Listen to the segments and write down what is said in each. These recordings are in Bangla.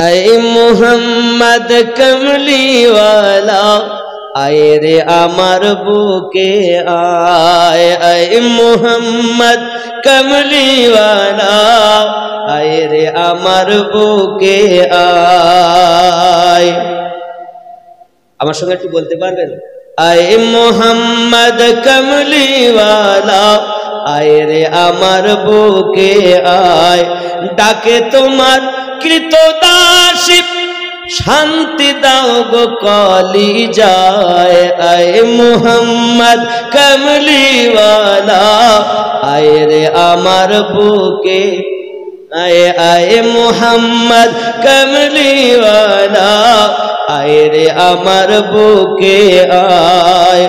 ऐ मोहम्मद कमली वाला आए रे आमार बुके आए। ऐ मोहम्मद कमली वाला आए रे आमार बुके आए। আমার সঙ্গে একটু বলতে পারবেন? आए मोहम्मद कमली वाला आए रे आमार बुके आए। डाके तुम्हार कृतदासी शांति दाओ गो कली जाए। आए मोहम्मद कमली वाला आए रे आमार बुके आए। आए मोहम्मद कमली वाला आए रे आमार बुके आए।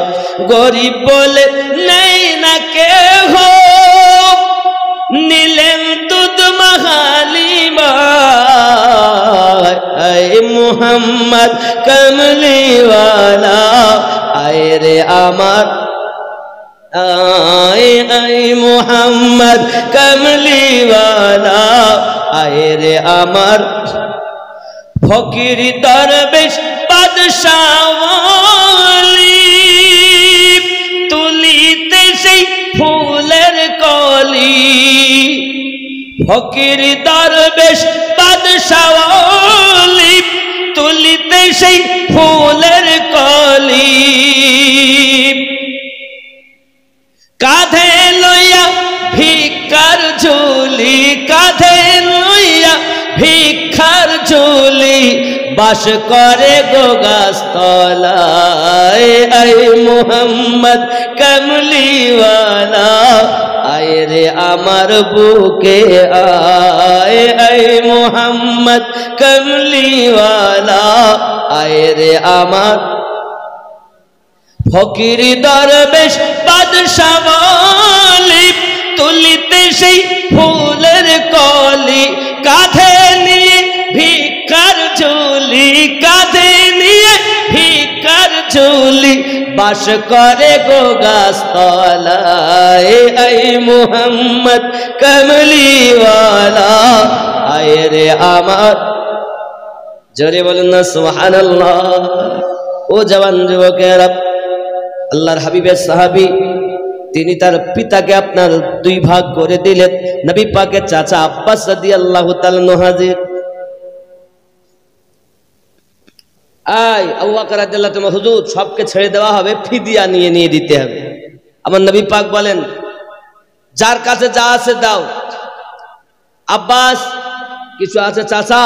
गरीब बोले नहीं ना के हो नीलेन दूध महाली आए मोहम्मद कमली वाला आए रे आमार आए। आए मोहम्मद कमली वाला आए रे आमार फकीर दरवेश बादशाहली तुलिते সেই ফুলের কলি। फकीर दरवेश बादशाहली तुलिते সেই ফুলের কলি। কাঁধে লইয়া ভিক্ষার ঝুলি কাঁধে লইয়া ভিক্ষার ঝুলি বাস করে গো গাছতলায়। আই মোহাম্মদ কমলি ওয়ালা আয় রে আমার বুকে আয়। আই মোহাম্মদ কমলি ওয়ালা আয় রে আমার ফকির দরবেশ বাদশাহলি তুলিতে সেই ফুলের কলি। কাঁধে নিয়ে ভিক্ষার ঝুলি কাঁধে নিয়ে ভিক্ষার ঝুলি বাস করে গো গাছতলায়। আই মোহাম্মদ কমলি ওয়ালা আয় রে আমার। জোরে বলুন না সুবহানাল্লাহ। ও জওয়ান যুবকেরা, আল্লাহর হাবিবের সাহাবী তিনি তার পিতাকে আপনার দুই ভাগ করে দিলেন। নবী পাকের চাচা আব্বাস রাদিয়াল্লাহু তাআলা হাজির। আয় আবু বকর রাদিয়াল্লাহু তাআলা হুজুর সবকে ছেড়ে দেওয়া হবে, ফিদিয়া নিয়ে নিয়ে দিতে হবে। আমার নবী পাক বলেন যার কাছে যা আছে দাও। আব্বাস কিছু আছে চাচা?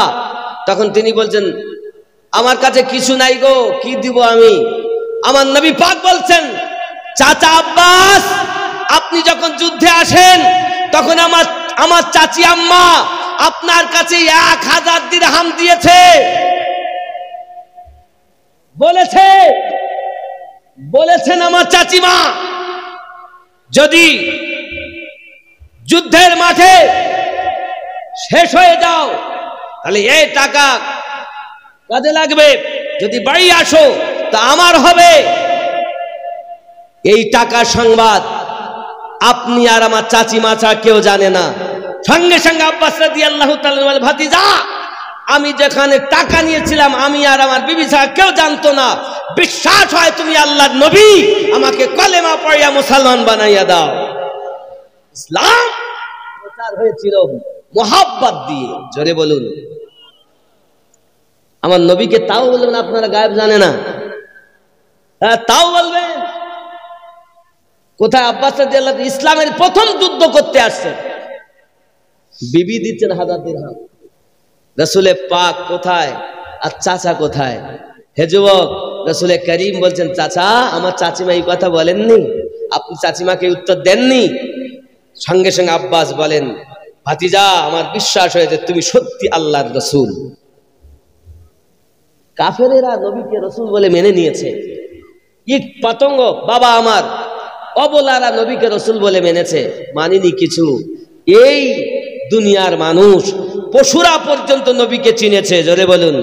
তখন তিনি বলছেন আমার কাছে কিছু নাই গো, কি দিব আমি? আমার নবী পাক বলছেন চাচা আব্বাস আপনি যখন যুদ্ধে আসেন তখন আমার চাচি আম্মা আপনার কাছে 1000 দিরহাম দিয়েছে। বলেছেন আমার চাচিমা যদি যুদ্ধের মাঠে শেষ হয়ে যাও তাহলে এই টাকা কাজে লাগবে, যদি বাড়ি আসো তা আমার হবে। এই টাকা সংবাদ আপনি আর আমার চাচিমা ছাড়া কেউ জানে না। সঙ্গে সঙ্গে আব্বাস রাদিয়াল্লাহু তাআলা বলে ভাতিজা আমি যেখানে টাকা নিয়েছিলাম আমি আর আমার বিবি ছাড়া কেউ জানতো না। বিশ্বাস হয় তুমি আল্লাহর নবী, আমাকে কলেমা পড়িয়া মুসলমান বানাইয়া দাও। ইসলাম প্রচার হয়েছিল মোহাব্বত দিয়ে। জোরে বলুন। আমার নবীকে তাও বলবেন আপনারা গায়েব জানে না? হ্যাঁ তাও বলবেন। কোথায় আব্বাস রাদিয়াল্লাহু তাআলা ইসলামের প্রথম যুদ্ধ করতে আসছেন, বিবি দিচ্ছেন 1000 দিরহাম। রাসূলে পাক কোথায় আর চাচা কোথায়? হে যুবক, রাসূলে করিম বলছেন চাচা আমার চাচিমা এই কথা বলেননি, আপনি চাচিমাকে উত্তর দেননি। সঙ্গে সঙ্গে আব্বাস বলেন ভাতিজা আমার বিশ্বাস হয়েছে তুমি সত্যি আল্লাহর রাসূল। কাফেরেরা নবীকে রাসূল বলে মেনে নিয়েছে। ইট পতঙ্গ বাবা আমার অবলারা নবীকে রাসূল বলে মেনেছে, মানিনি কিছু। এই দুনিয়ার মানুষ পশুরা পর্যন্ত নবীকে চিনেছে। জোরে বলুন।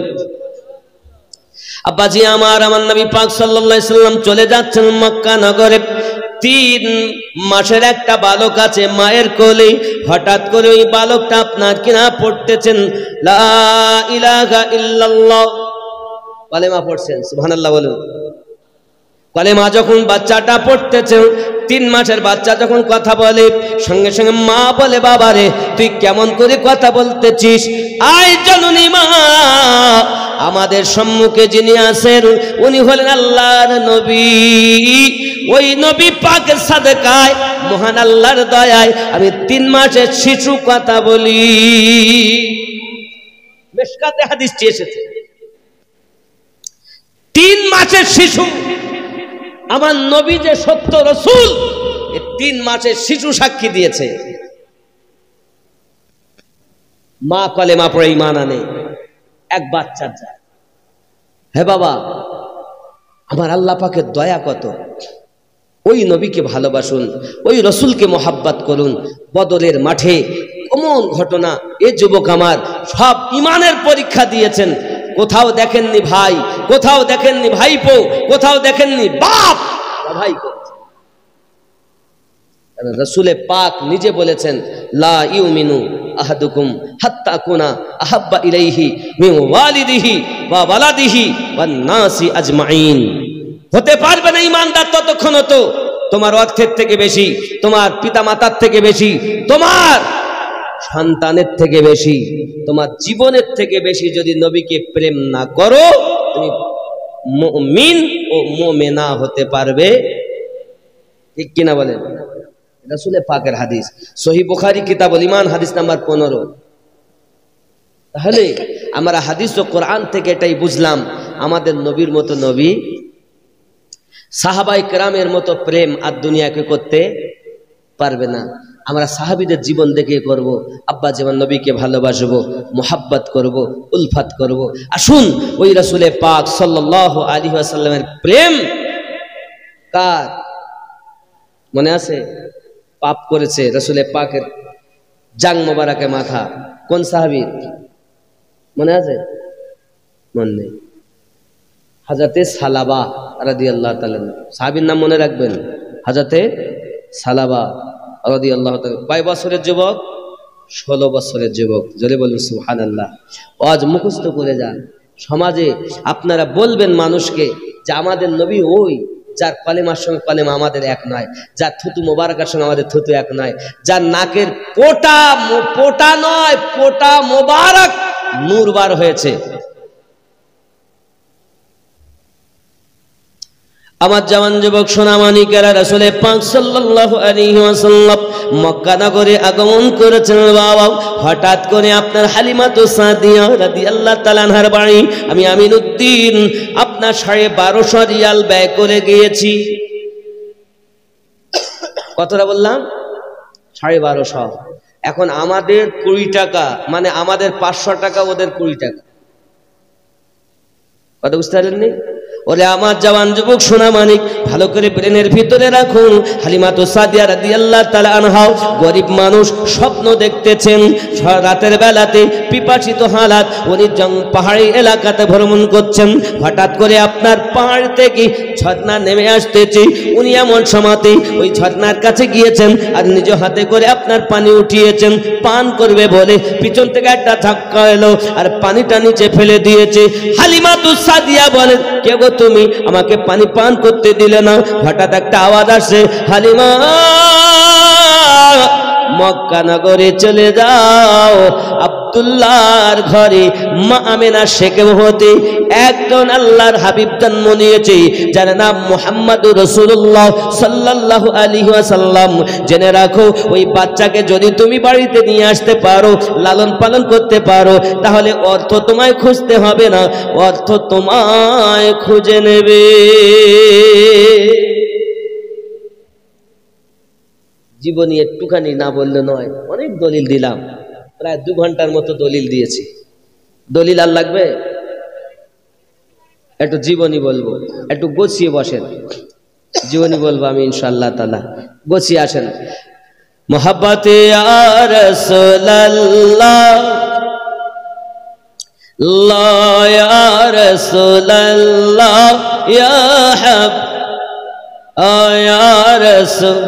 আব্বাজি আমার নবী পাক সাল্লাল্লাহু আলাইহি সাল্লাম চলে যাচ্ছেন মক্কা নগরে। 3 মাসের একটা বালক আছে মায়ের কোলে, হঠাৎ করে ওই বালকটা আপনার কিনা পড়তেছেন লা ইলাহা ইল্লাল্লাহ, কালেমা পড়ছেন, সুবহানাল্লাহ বলুন। কালেমা যখন বাচ্চাটা পড়তেছে, 3 মাসের বাচ্চা যখন কথা বলে, সঙ্গে সঙ্গে মা বলে বাবারে তুই কেমন করে কথা বলতেছিস? আয় জননী মা, আমাদের সম্মুখে যিনি আছেন উনি হলেন আল্লাহর নবী, ওই নবী পাকের সাদেকায় মহান আল্লাহর দয়ায় আমি 3 মাসের শিশু কথা বলি। মিশকাতে হাদিসটি এসেছে, 3 মাসের শিশু, আমার নবী যে সত্য রাসূল, এই 3 মাসের শিশু সাক্ষী দিয়েছে। মা কলেমা পড়ে ঈমান আনে, এক বাচ্চার যায়। হে বাবা, আমার আল্লাহ পাকের দয়া কত, ওই নবীকে ভালোবাসুন, ওই রসুলকে মোহাব্বত করুন। বদরের মাঠে এমন ঘটনা, এ যুবক আমার সব ঈমানের পরীক্ষা দিয়েছেন, কোথাও দেখেননি ভাই, কোথাও দেখেননি ভাইপো, কোথাও দেখেননি বাপ ভাই করেছে। রাসূলে পাক নিজে বলেছেন লা ইউমিনু আহাদুকুম হাত্তা কুনা আহাব্বা ইলাইহি মিন ওয়ালিদিহি ওয়া ওয়ালাদিহি ওয়ান নাসি আজমাইন। হতে পারবে না ঈমানদার ততক্ষণ তো তোমার অর্থের থেকে বেশি, তোমার পিতামাতার থেকে বেশি, তোমার সন্তানের থেকে বেশি, তোমার জীবনের থেকে বেশি যদি নবীকে প্রেম না করো, তুমি মুমিন ও মুমিনা হতে পারবে? ঠিক কিনা বলেন? রাসূলে পাকের হাদিস, সহিহ বুখারী কিতাবুল ঈমান হাদিস নাম্বার 15। তাহলে আমরা হাদিস ও কোরআন থেকে এটাই বুঝলাম, আমাদের নবীর মতো নবী, সাহাবায়ে কেরামের মতো প্রেম আর দুনিয়াকে করতে পারবে না। আমরা সাহাবীদের জীবন দেখে করব, আব্বা যেমন নবীকে ভালোবাসবো, মোহাব্বত করব, উলফাত করব। আসুন ওই রাসূলে পাক সাল্লাল্লাহু আলাইহি ওয়াসাল্লামের প্রেম কার মনে আছে? পাপ করেছে রাসূলে পাকের জাং মোবারকে মাথা, কোন সাহাবী মনে আছে? মনে নেই। হযরতে সালাবা রাদিয়াল্লাহু তাআলা, সাহাবীর নাম মনে রাখবেন, হযরতে সালাবা রাদিয়াল্লাহু তাআলা। কয় বছরের যুবক? 16 বছরের যুবক। জোরে বলুন সুবহানাল্লাহ। আজ মুখস্থ করে যান, সমাজে আপনারা বলবেন মানুষকে যে আমাদের নবী ওই যার কলেমার সঙ্গে কলেমা আমাদের এক নয়, যার থুতু মোবারকের সঙ্গে আমাদের থুতু এক নয়, যার নাকের পোটা নয়, পোটা মোবারক নূর বার হয়েছে। আমার জওয়ান যুবক সোনামানিকেরা, রাসূলে পাক সাল্লাল্লাহু আলাইহি ওয়াসাল্লাম মক্কা নগরে আগমন করেছেন। বাবা, হঠাৎ করে আপনার হালিমাতু সাদিয়া রাদিয়াল্লাহু তাআলা আনহার বাড়ি আমি আমিনউদ্দিন আপনার 1250 রিয়াল ব্যয় করে গিয়েছি। কতটা বললাম? 1250। এখন আমাদের 20 টাকা, মানে আমাদের 500 টাকা, ওদের 20 টাকা। কথা বুঝতে পারলেন? ওরে আমার জওয়ান যুবক সোনামানিক, ভালো করে ব্রেনের ভিতরে রাখুন। হালিমাতু সাদিয়া রাদিয়াল্লাহু তাআলা আনহা গরিব মানুষ, স্বপ্ন দেখতেছেন রাতের বেলাতে, পিপাসিত হালাত, উনি পাহাড়ি এলাকাতে ভ্রমণ করছেন। হঠাৎ করে আপনার পাহাড় থেকে ঝর্ণা নেমে আসতেছে। উনি এমন সময়তে ওই ঝর্ণার কাছে গিয়েছেন আর নিজ হাতে করে আপনার পানি উঠিয়েছেন, পান করবে বলে পিছন থেকে একটা ধাক্কা এলো আর পানিটা নিচে ফেলে দিয়েছে। হালিমাতু সাদিয়া বলেন, কে গো তুমি, আমাকে পানি পান করতে দিলে না? হঠাৎ একটা আওয়াজ আসে, হালিমা মক্কা নগরে চলে যাও, আব্দুল্লাহর ঘরে মা আমেনা শেখে হতে একজন আল্লাহর হাবিব জন্ম নিয়েছে, যার নাম মুহাম্মাদুর রাসূলুল্লাহ সাল্লাল্লাহু আলাইহি ওয়াসাল্লাম। জেনে রাখো, ওই বাচ্চাকে যদি তুমি বাড়িতে নিয়ে আসতে পারো, লালন পালন করতে পারো, তাহলে অর্থ তোমায় খুঁজতে হবে না, অর্থ তোমায় খুঁজে নেবে। জীবনী একটুখানি না বললে নয়, অনেক দলিল দিলাম, প্রায় 2 ঘন্টার মতো দলিল দিয়েছি। দলিল আর লাগবে? একটু জীবনী বলবো, একটু গোছিয়ে বসেন, জীবনী বলবো আমি ইনশাআল্লাহ তাআলা। গোছিয়ে আসেন। মোহাব্বতে ইয়া রাসূলুল্লাহ, লা ইয়া রাসূলুল্লাহ, ইয়া হাব আয়া রাসূল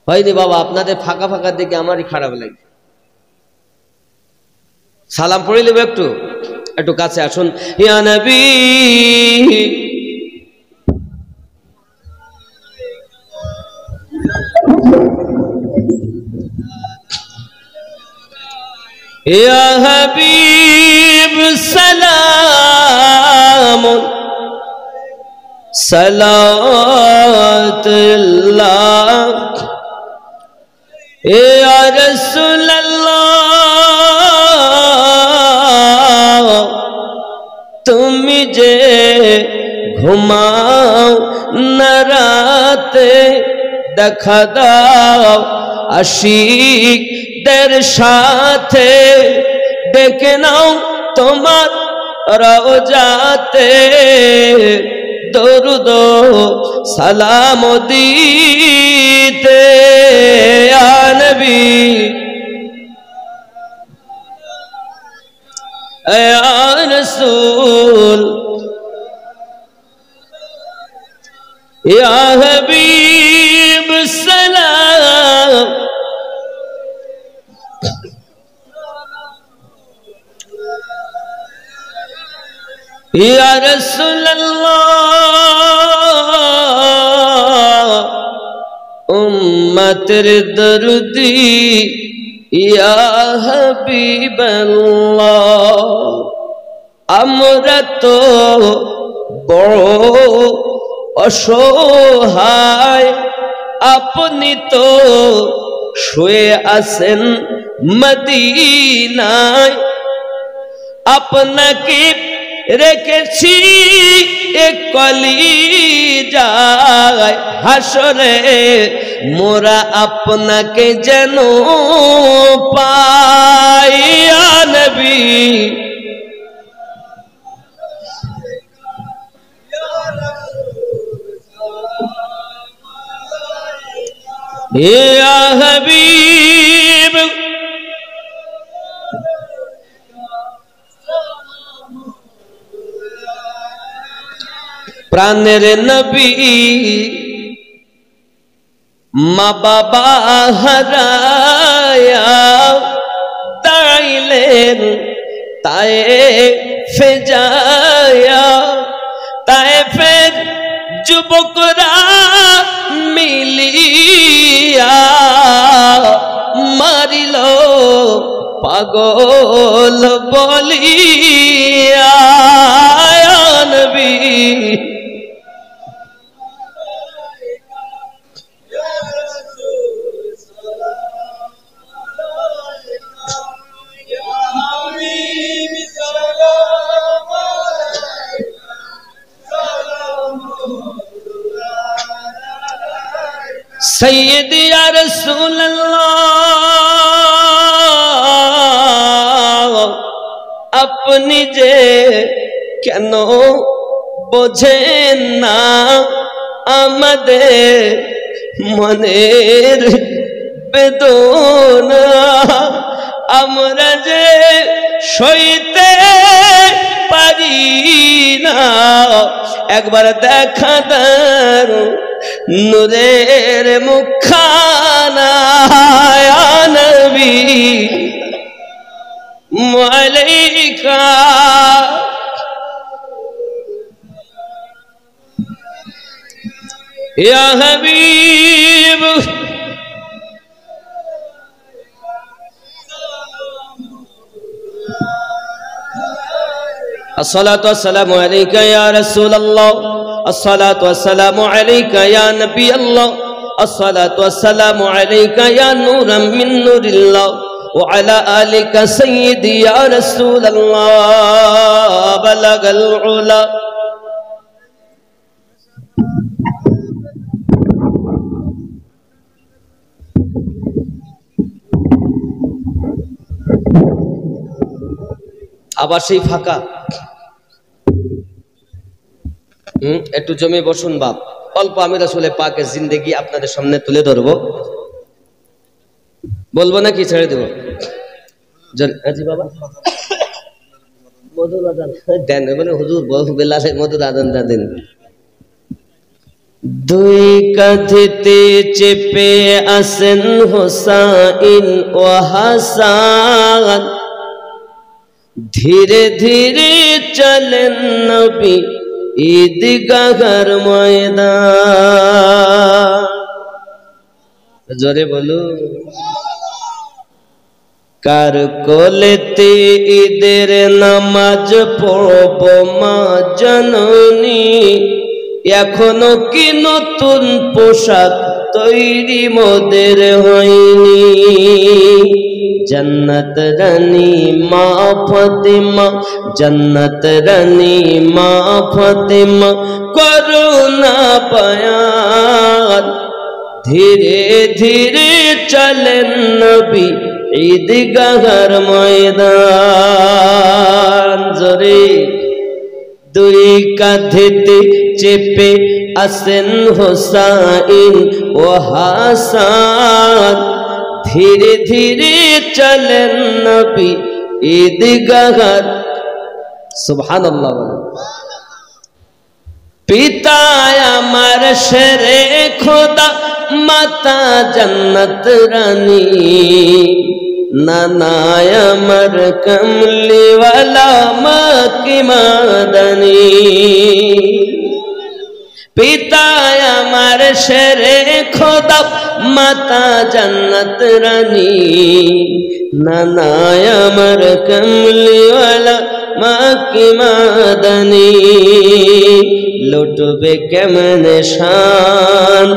হয়নি বাবা, আপনাদের ফাঁকা ফাঁকা দেখে আমারই খারাপ লাগে। সালাম পড়ে নেব, একটু একটু কাছে আসুন। ইয়া নবী ইয়া হাবিব সালাম সালাতুল্লাহ ইয়া রাসূলুল্লাহ তুমি যে ঘুমাও না রাতে দেখা দাও আশিকদের সাথে ডেকে নাও তোমার রওজাতে দরুদ সালাম দিতে ইয়া নবী ইয়া রাসূল ইয়া হাবিব সালাম ইয়া রাসূলুল্লাহ উম্মতের দরদি ইয়া হাবিবাল্লাহ আমরা তো বড় অসহায় আপনি তো শুয়ে আছেন মদিনায় আপনাকে রেখেছি এক কলিজায় হাসরে মোরা আপনাকে যেন পাই ইয়া নবী ইয়া হাবিব প্রাণের নবী মা বাবা হারায়া দাঁড়াইলেন তায়েফে যায়া তায়েফের যুবকরা মিলিয়া মারিল পাগল বলিয়া ইয়া নবী सैयदी या रसूल अल्लाह अपनी जे কেন বোঝেন না আমাদের মনের বেদনা আমরা যে সইতে পারি না একবার দেখা দাও নূরের মুখখানা ইয়া নবী মালাইকা ইয়া হাবিব الصلاة والسلام عليك يا رسول الله الصلاة والسلام عليك يا نبي الله الصلاة والسلام عليك يا نورا من نور الله وعلى آلك سيدي يا رسول الله بلغ العلا আবার সেই ফাঁকা একটু জমে বসুন বাপ অল্প আমি রাসূলের পাকের জিন্দেগি আপনাদের সামনে তুলে ধরবো বলবো নাকি ছেড়ে দেবো জি বাবা মধুর আদান দেন বলে হুজুর বহু বেলালে মধুর আদানটা দেন দুই কাঁধেতে চেপে আসেন হোসাইন ও হাসান, ধীরে ধীরে চলেন নবী ঈদগাহর ময়দান। জোরে বলো। কার কোলেতে ঈদের নামাজ পড়ব মা জননী, এখনো কি নতুন পোশাক তৈরি মোদের হয়নি। জন্নত রানী মা ফাতেমা, জন্নত রানী মা ফাতেমা করুণা বয়ান, ধীরে ধীরে চলেন নবী ঈদগাহর ময়দান। জোরে। দুই কাঁধেতে চেপে আসেন হোসাইন ও হাসান, ধীরে ধীরে চলেন নবী ঈদগাহর। সুবহানাল্লাহ বলেন। পিতা আমার শেরে খোদা, মাতা জান্নাত রানী, নানা আমার কমলিওয়ালা মা কি মাদানী। পিতা আমার শেরে খোদা, মাতা জান্নাত রানী, নানা আমার কমলিওয়ালা মা কি মাদানী। লুটবে কেমনে শান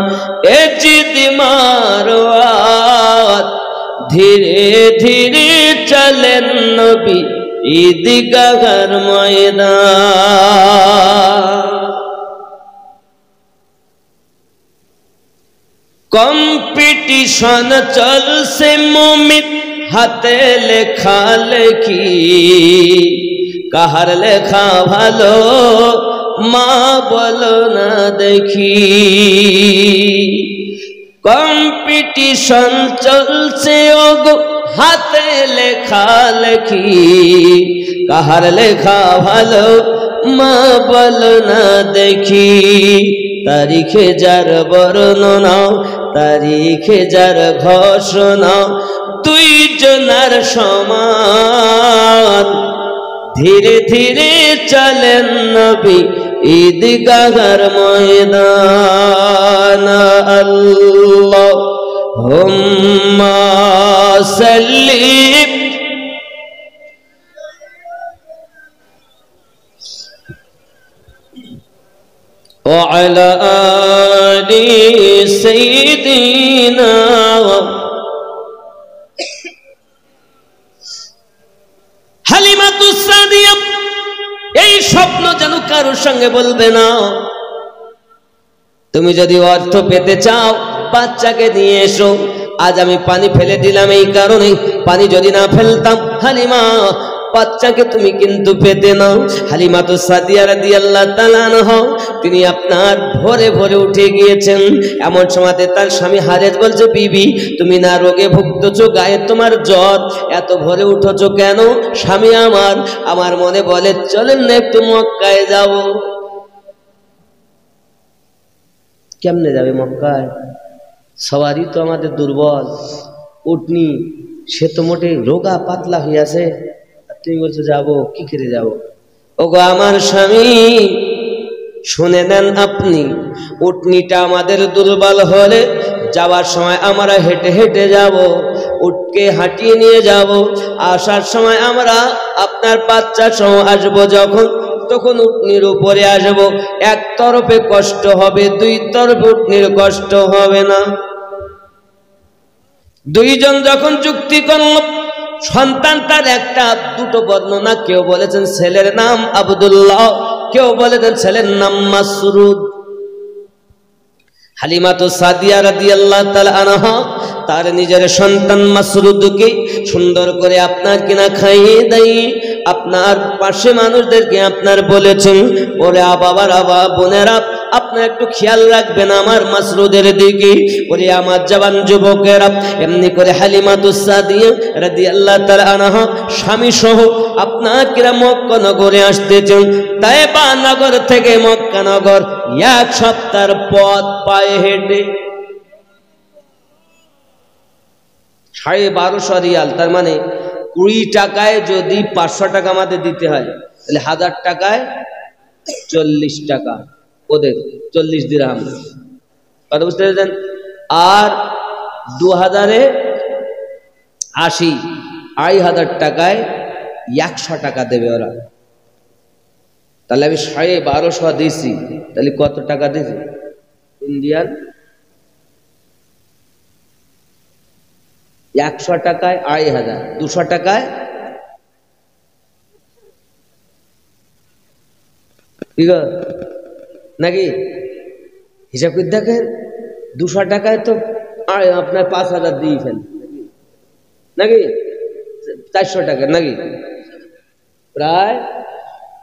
এ জিদ মারওয়াত, ধীরে ধীরে চলেন নবী ঈদগাহর ময়দান। কম্পিটিশন চলছে মুমিন হাতে লেখা লেখি, কাহার লেখা ভালো মা বলো না দেখি। কম্পিটিশন চলছে ওগো হাতে লেখা লেখি, কাহার লেখা ভালো মা বলো না দেখি। তারিখে যার বর্ণনা, তারিখে যার ঘোষণা, দুই জনার সমান, ধীরে ধীরে চলেন নবী ঈদগাহর ময়দান। আল্লাহুম্মা সাল্লি ওয়া আলা আলি সাইয়্যিদিনা। হালিমাতুস সাদিয়া এই স্বপ্ন যেন কারোর সঙ্গে বলবে না। তুমি যদি অর্থ পেতে চাও বাচ্চাকে নিয়ে এসো। আজ আমি পানি ফেলে দিলাম এই কারণে, পানি যদি না ফেলতাম হালিমা বাচ্চাকে তুমি কিন্তু পেতে নাও। হালিমাতুস সাদিয়া রাদিয়াল্লাহু তাআলা আনহা তিনি আপনার ভোরে ভোরে উঠে গিয়েছেন। এমন সময়তে তার স্বামী হারেস বলছে, বিবি তুমি না রোগে ভুগতেছো, গায়ে তোমার জ্বর, এত ভোরে উঠেছো কেন? স্বামী আমার মনে বলে চলেন না একটু মক্কায় যাব। কেমনে যাবে মক্কায়? সবারই তো আমাদের দুর্বল। উটনি সে তো মোটে রোগা পাতলা হইয়াছে, তুমি বলছো যাবো, কি করে যাবো? ওগো আমার স্বামী শুনে নেন আপনি, উটনিটা আমাদের দুর্বল হলে যাওয়ার সময় আমরা হেঁটে হেঁটে যাব, উটকে হাঁটিয়ে নিয়ে যাব। আসার সময় আমরা আপনার বাচ্চা সহ আসবো, যখন তখন উটনির উপরে আসবো। এক তরফে কষ্ট হবে, দুই তরফে উটনির কষ্ট হবে না। দুইজন যখন যুক্তি করল, সন্তান তার একটা দুটো বর্ণনা, কেউ বলেছেন ছেলের নাম আব্দুল্লাহ, কেউ বলেছেন ছেলের নাম মাসরুদ। হালিমাতুস সাদিয়া রাদিয়াল্লাহু তাআলা আনহা তার নিজের সন্তান মাসরুদকে সুন্দর করে আপনার কিনা খাইয়ে দেয়। আপনার পাশে মানুষদেরকে আপনার বলেছেন, ওরে বাবার বোনেরা আপনারা একটু খেয়াল রাখবেন আমার মাসরুদের দিকে। ওরে আমার জওয়ান যুবকেরা, এমনি করে হালিমাতুস সাদিয়া রাদিয়াল্লাহু তাআলা আনহা স্বামী সহ আপনার কিরা মক্কা নগরে আসতেছেন। তায়েবা নগর থেকে মক্কা নগর 1 সপ্তাহ পথ পায়ে হেঁটে 1250 রিয়াল, তার মানে 20 টাকায় যদি 500 টাকা আমাদের দিতে হয়, তাহলে 1000 টাকায় 40 টাকা, ওদের 40 দিরহাম। কথা বুঝতে পেরেছেন? আর 2000-এ 80, 2500 টাকায় 100 টাকা দেবে ওরা। তাহলে আমি 1250 দিছি, তাহলে কত টাকা দিছি ইন্ডিয়ান? 100 টাকায় 2500, 200 টাকায় ঠিক নাকি? হিসাব করে দেখেন, 200 টাকায় তো আপনার 5000 দিয়ে ফেলেন নাকি? 400 টাকা নাকি? প্রায়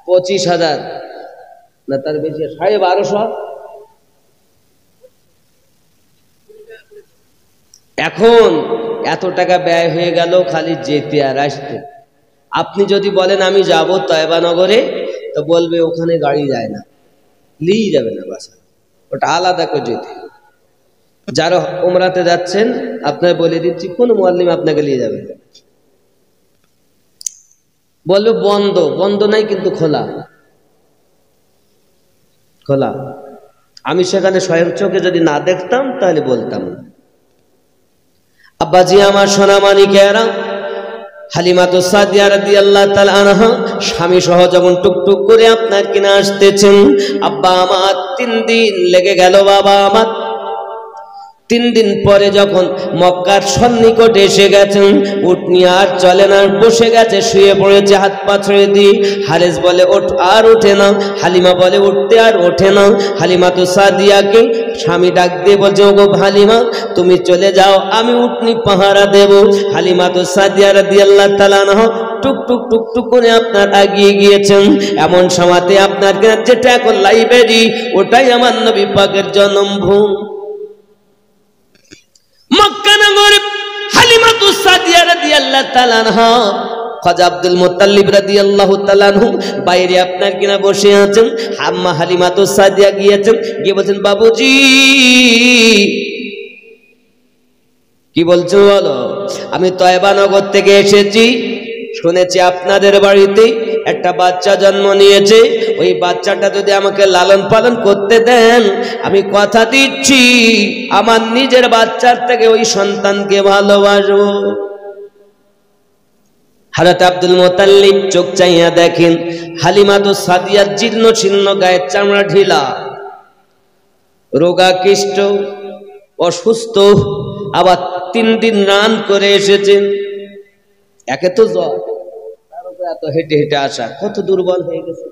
25,000 না তার বেশি, 1250। এখন এত টাকা ব্যয় হয়ে গেল খালি যেতে আর আসতে। আপনি যদি বলেন আমি যাব তয়বা নগরে, তো বলবে ওখানে গাড়ি যায় না, নিয়ে যাবে না বাসা, ওটা আলাদা করে যেতে। যারা উমরাতে যাচ্ছেন আপনার বলে দিচ্ছি, কোন মুআল্লিম আপনাকে নিয়ে যাবে, বলবে বন্ধ, বন্ধ নাই কিন্তু খোলা খোলা। আমি সেখানে স্বয়ং চোখে যদি না দেখতাম তাহলে বলতাম। আব্বাজি আমার সোনা মানিকেরা, হালিমাতুস সাদিয়া রাদিয়াল্লাহু তাআলা আনহা স্বামী সহ যখন টুকটুক করে আপনার কিনা আসতেছেন, আব্বা আমার 3 দিন লেগে গেল, বাবা আমার 3 দিন পরে যখন মক্কার সন্নিকটে এসে গেছেন, উঠনি আর চলে না, বসে গেছে, শুয়ে পড়েছে হাত পা ছেড়ে দিয়ে। হারেস বলে ওঠ, আর ওঠে না। হালিমা বলে উঠতে আর ওঠে না। হালিমাতুস সাদিয়াকে স্বামী ডাক দিয়ে বলছে, ওগো হালিমা তুমি চলে যাও, আমি উঠনি পাহারা দেব। হালিমাতুস সাদিয়া রাদিয়াল্লাহু তাআলা আনহা টুকটুক টুকটুক করে আপনার এগিয়ে গিয়েছেন। এমন সময়তে আপনার যেটা এখন লাইব্রেরি, ওটাই আমার নবী পাকের জন্মভূমি মক্কা নগরে। হালিমাতুস সাদিয়া রাদিয়াল্লাহু তাআলা আনহা, খাজা আব্দুল মুত্তালিব রাদিয়াল্লাহু তাআলা আনহু বাইরে আপনার কিনা বসে আছেন। আম্মা হালিমাতুস সাদিয়া গিয়েছেন, গিয়ে বলছেন, বাবুজি কি বলছো বলো? আমি তয়বা নগর থেকে এসেছি, শুনেছি আপনাদের বাড়িতে একটা বাচ্চা জন্ম নিয়েছে, ওই বাচ্চাটা যদি আমাকে লালন পালন করতে দেন, আমি কথা দিচ্ছি আমার নিজের বাচ্চার থেকে ওই সন্তানকে ভালোবাসবো। হযরত আব্দুল মুত্তালিব চোখ চাইয়া দেখেন হালিমাতুস সাদিয়ার জীর্ণ শীর্ণ গায়ের চামড়া ঢিলা, রোগাকৃষ্ট, অসুস্থ, আবার 3 দিন রান করে এসেছেন। একে তো জ্বর, তার উপরে এত হেঁটে হেঁটে আসা, কত দুর্বল হয়ে গেছে।